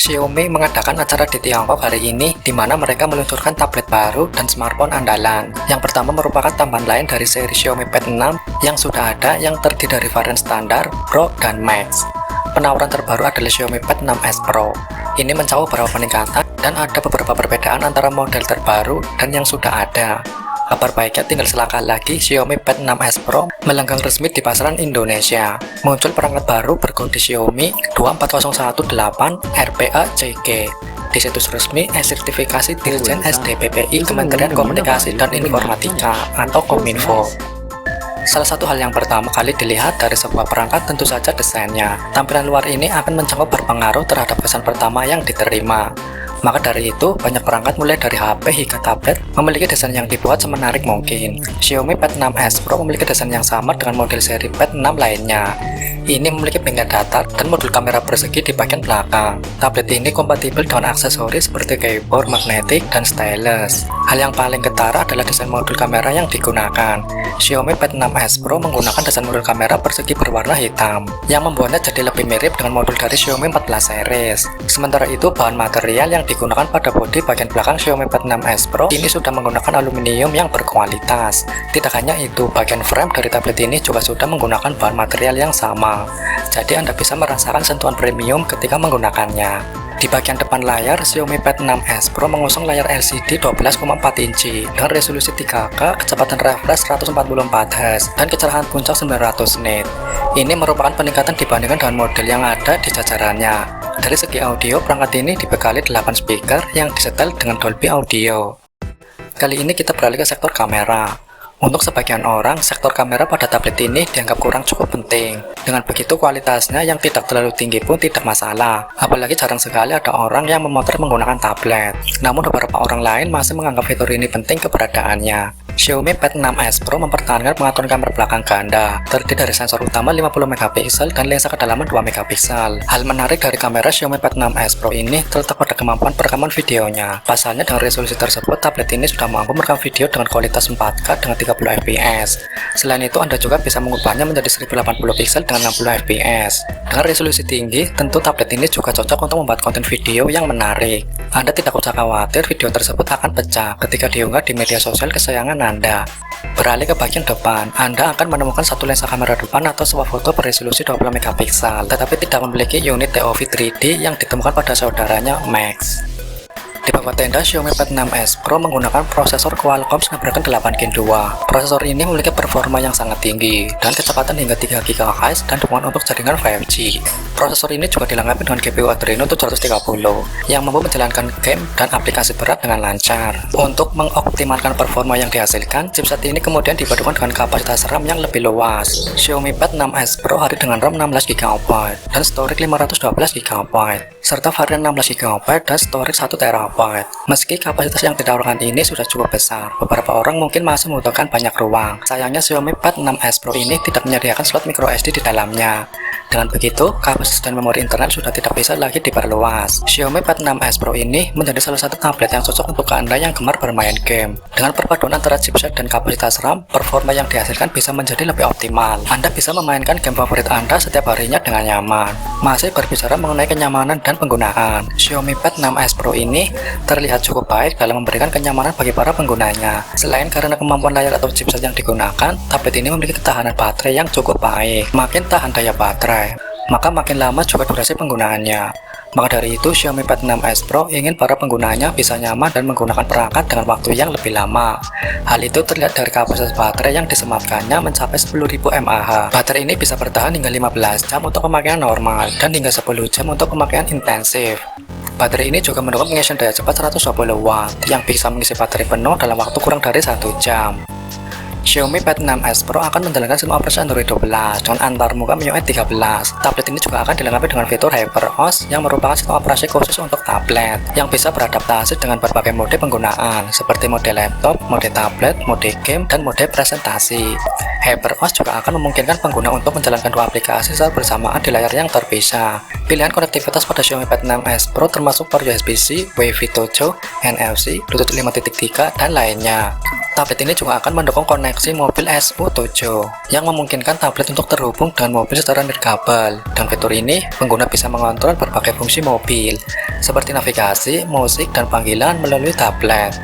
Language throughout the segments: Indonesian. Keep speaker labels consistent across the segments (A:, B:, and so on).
A: Xiaomi mengadakan acara di Tiongkok hari ini, di mana mereka meluncurkan tablet baru dan smartphone andalan. Yang pertama merupakan tambahan lain dari seri Xiaomi Pad 6 yang sudah ada, yang terdiri dari varian standar, Pro, dan Max. Penawaran terbaru adalah Xiaomi Pad 6s Pro. Ini mencakup beberapa peningkatan dan ada beberapa perbedaan antara model terbaru dan yang sudah ada. Kabar baiknya tinggal selangkah lagi, Xiaomi Pad 6s Pro melenggang resmi di pasaran Indonesia. Muncul perangkat baru berkode Xiaomi 24018 RPA-CG di situs resmi sertifikasi Dirjen SDPPI Kementerian Komunikasi dan Informatika atau Kominfo. Salah satu hal yang pertama kali dilihat dari sebuah perangkat tentu saja desainnya. Tampilan luar ini akan mencakup berpengaruh terhadap kesan pertama yang diterima. Maka dari itu, banyak perangkat mulai dari HP hingga tablet memiliki desain yang dibuat semenarik mungkin. Xiaomi Pad 6s Pro memiliki desain yang sama dengan model seri Pad 6 lainnya. Ini memiliki pinggir datar dan modul kamera persegi di bagian belakang. Tablet ini kompatibel dengan aksesoris seperti keyboard, magnetik, dan stylus. Hal yang paling ketara adalah desain modul kamera yang digunakan. Xiaomi Pad 6s Pro menggunakan desain modul kamera persegi berwarna hitam, yang membuatnya jadi lebih mirip dengan modul dari Xiaomi 14 series. Sementara itu, bahan material yang digunakan pada bodi bagian belakang Xiaomi Pad 6s Pro ini sudah menggunakan aluminium yang berkualitas. Tidak hanya itu, bagian frame dari tablet ini juga sudah menggunakan bahan material yang sama. Jadi Anda bisa merasakan sentuhan premium ketika menggunakannya. Di bagian depan layar, Xiaomi Pad 6s Pro mengusung layar LCD 12,4 inci dengan resolusi 3K, kecepatan refresh 144Hz, dan kecerahan puncak 900 nit. Ini merupakan peningkatan dibandingkan dengan model yang ada di jajarannya. Dari segi audio, perangkat ini dibekali 8 speaker yang disetel dengan Dolby Audio. Kali ini kita beralih ke sektor kamera. Untuk sebagian orang, sektor kamera pada tablet ini dianggap kurang cukup penting. Dengan begitu, kualitasnya yang tidak terlalu tinggi pun tidak masalah. Apalagi jarang sekali ada orang yang memotret menggunakan tablet. Namun beberapa orang lain masih menganggap fitur ini penting keberadaannya. Xiaomi Pad 6s Pro mempertahankan pengaturan kamera belakang ganda, terdiri dari sensor utama 50MP dan lensa kedalaman 2MP. Hal menarik dari kamera Xiaomi Pad 6s Pro ini terletak pada kemampuan perekaman videonya. Pasalnya dengan resolusi tersebut, tablet ini sudah mampu merekam video dengan kualitas 4K dengan 30fps. Selain itu, Anda juga bisa mengubahnya menjadi 1080 dengan 60fps. Dengan resolusi tinggi, tentu tablet ini juga cocok untuk membuat konten video yang menarik. Anda tidak usah khawatir video tersebut akan pecah ketika diunggah di media sosial kesayangan Anda. Beralih ke bagian depan, Anda akan menemukan satu lensa kamera depan atau sebuah foto beresolusi 20MP, tetapi tidak memiliki unit TOV 3D yang ditemukan pada saudaranya Max. Di bawah tenda, Xiaomi Pad 6s Pro menggunakan prosesor Qualcomm Snapdragon 8 Gen 2. Prosesor ini memiliki performa yang sangat tinggi dan kecepatan hingga 3 GHz dan dukungan untuk jaringan 5G. Prosesor ini juga dilengkapi dengan GPU Adreno 730 yang mampu menjalankan game dan aplikasi berat dengan lancar. Untuk mengoptimalkan performa yang dihasilkan, chipset ini kemudian dipadukan dengan kapasitas RAM yang lebih luas. Xiaomi Pad 6s Pro hadir dengan RAM 16GB dan storage 512GB, serta varian 16GB dan storage 1TB. Meski kapasitas yang ditawarkan ini sudah cukup besar, beberapa orang mungkin masih membutuhkan banyak ruang. Sayangnya Xiaomi Pad 6s Pro ini tidak menyediakan slot microSD di dalamnya. Dengan begitu, kapasitas dan memori internal sudah tidak bisa lagi diperluas. Xiaomi Pad 6s Pro ini menjadi salah satu tablet yang cocok untuk Anda yang gemar bermain game. Dengan perpaduan antara chipset dan kapasitas RAM, performa yang dihasilkan bisa menjadi lebih optimal. Anda bisa memainkan game favorit Anda setiap harinya dengan nyaman. Masih berbicara mengenai kenyamanan dan penggunaan, Xiaomi Pad 6s Pro ini terlihat cukup baik dalam memberikan kenyamanan bagi para penggunanya. Selain karena kemampuan layar atau chipset yang digunakan, tablet ini memiliki ketahanan baterai yang cukup baik. Makin tahan daya baterai, maka makin lama juga durasi penggunaannya. Maka dari itu, Xiaomi Pad 6s Pro ingin para penggunanya bisa nyaman dan menggunakan perangkat dengan waktu yang lebih lama. Hal itu terlihat dari kapasitas baterai yang disematkannya mencapai 10.000 mAh. Baterai ini bisa bertahan hingga 15 jam untuk pemakaian normal dan hingga 10 jam untuk pemakaian intensif. Baterai ini juga mendukung pengisian daya cepat 120 watt yang bisa mengisi baterai penuh dalam waktu kurang dari 1 jam. Xiaomi Pad 6s Pro akan menjalankan sistem operasi Android 12 dengan antarmuka MIUI 13. Tablet ini juga akan dilengkapi dengan fitur HyperOS yang merupakan sistem operasi khusus untuk tablet yang bisa beradaptasi dengan berbagai mode penggunaan seperti mode laptop, mode tablet, mode game, dan mode presentasi. HyperOS juga akan memungkinkan pengguna untuk menjalankan dua aplikasi secara bersamaan di layar yang terpisah. Pilihan konektivitas pada Xiaomi Pad 6s Pro termasuk port USB-C, Wi-Fi 7, NFC, Bluetooth 5.3, dan lainnya. Tablet ini juga akan mendukung koneksi mobil SU7 yang memungkinkan tablet untuk terhubung dengan mobil secara nirkabel. Dan fitur ini, pengguna bisa mengontrol berbagai fungsi mobil seperti navigasi, musik, dan panggilan melalui tablet.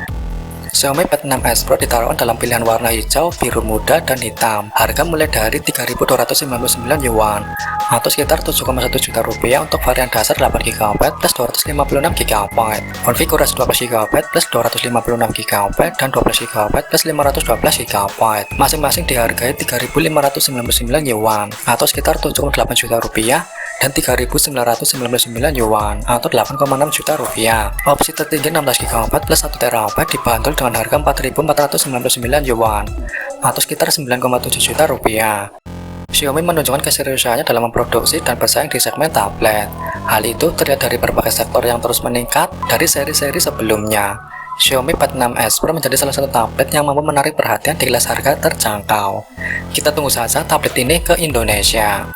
A: Xiaomi Pad 6s Pro ditaruhkan dalam pilihan warna hijau, biru muda, dan hitam. Harga mulai dari 3.299 yuan atau sekitar 7,1 juta rupiah untuk varian dasar 8GB plus 256GB, konfigurasi 12GB plus 256GB, dan 12GB plus 512GB. Masing-masing dihargai 3.599 yuan atau sekitar 7,8 juta rupiah dan 3.999 yuan atau 8,6 juta rupiah. Opsi tertinggi 16GB plus 1TB dibanderol dengan harga 4.499 yuan atau sekitar 9,7 juta rupiah. Xiaomi menunjukkan keseriusannya dalam memproduksi dan bersaing di segmen tablet. Hal itu terlihat dari berbagai sektor yang terus meningkat dari seri-seri sebelumnya. Xiaomi Pad 6s Pro menjadi salah satu tablet yang mampu menarik perhatian di kelas harga terjangkau. Kita tunggu saja tablet ini ke Indonesia.